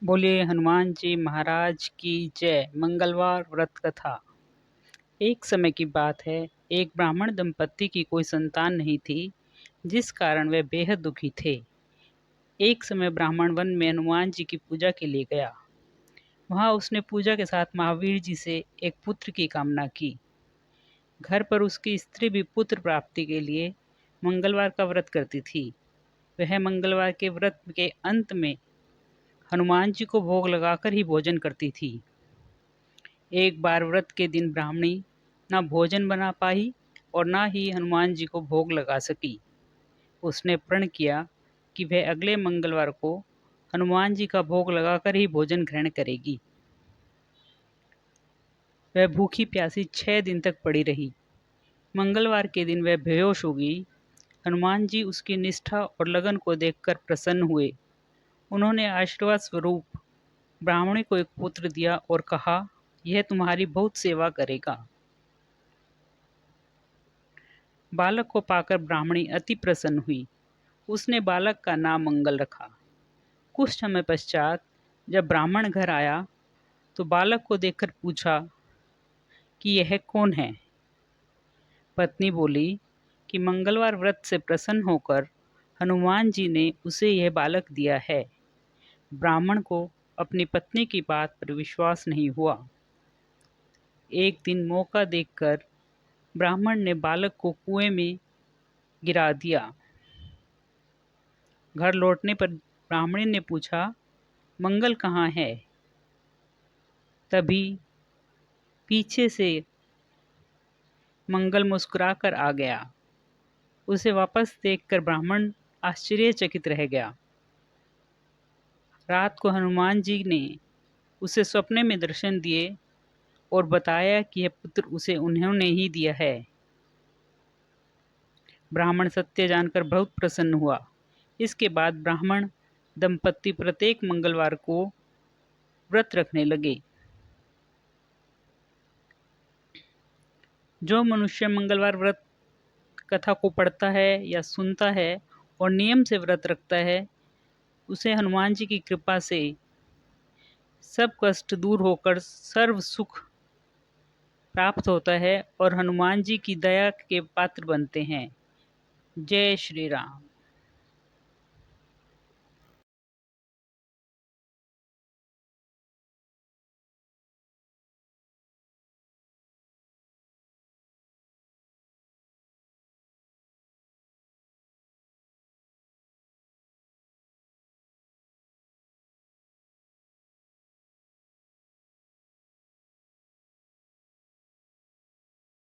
बोलिए हनुमान जी महाराज की जय। मंगलवार व्रत कथा। एक समय की बात है। एक ब्राह्मण दंपत्ति की कोई संतान नहीं थी, जिस कारण वे बेहद दुखी थे। एक समय ब्राह्मण वन में हनुमान जी की पूजा के लिए गया। वहां उसने पूजा के साथ महावीर जी से एक पुत्र की कामना की। घर पर उसकी स्त्री भी पुत्र प्राप्ति के लिए मंगलवार का व्रत करती थी। वह मंगलवार के व्रत के अंत में हनुमान जी को भोग लगाकर ही भोजन करती थी। एक बार व्रत के दिन ब्राह्मणी ना भोजन बना पाई और ना ही हनुमान जी को भोग लगा सकी। उसने प्रण किया कि वह अगले मंगलवार को हनुमान जी का भोग लगाकर ही भोजन ग्रहण करेगी। वह भूखी प्यासी 6 दिन तक पड़ी रही। मंगलवार के दिन वह बेहोश हो गई। हनुमान जी उसकी निष्ठा और लगन को देखकर प्रसन्न हुए। उन्होंने आशीर्वाद स्वरूप ब्राह्मणी को एक पुत्र दिया और कहा, यह तुम्हारी बहुत सेवा करेगा। बालक को पाकर ब्राह्मणी अति प्रसन्न हुई। उसने बालक का नाम मंगल रखा। कुछ समय पश्चात जब ब्राह्मण घर आया तो बालक को देखकर पूछा कि यह कौन है। पत्नी बोली कि मंगलवार व्रत से प्रसन्न होकर हनुमान जी ने उसे यह बालक दिया है। ब्राह्मण को अपनी पत्नी की बात पर विश्वास नहीं हुआ। एक दिन मौका देखकर ब्राह्मण ने बालक को कुएं में गिरा दिया। घर लौटने पर ब्राह्मणी ने पूछा, मंगल कहाँ है। तभी पीछे से मंगल मुस्कुराकर आ गया। उसे वापस देखकर ब्राह्मण आश्चर्यचकित रह गया। रात को हनुमान जी ने उसे सपने में दर्शन दिए और बताया कि यह पुत्र उसे उन्होंने ही दिया है। ब्राह्मण सत्य जानकर बहुत प्रसन्न हुआ। इसके बाद ब्राह्मण दंपत्ति प्रत्येक मंगलवार को व्रत रखने लगे। जो मनुष्य मंगलवार व्रत कथा को पढ़ता है या सुनता है और नियम से व्रत रखता है, उसे हनुमान जी की कृपा से सब कष्ट दूर होकर सर्व सुख प्राप्त होता है और हनुमान जी की दया के पात्र बनते हैं। जय श्री राम।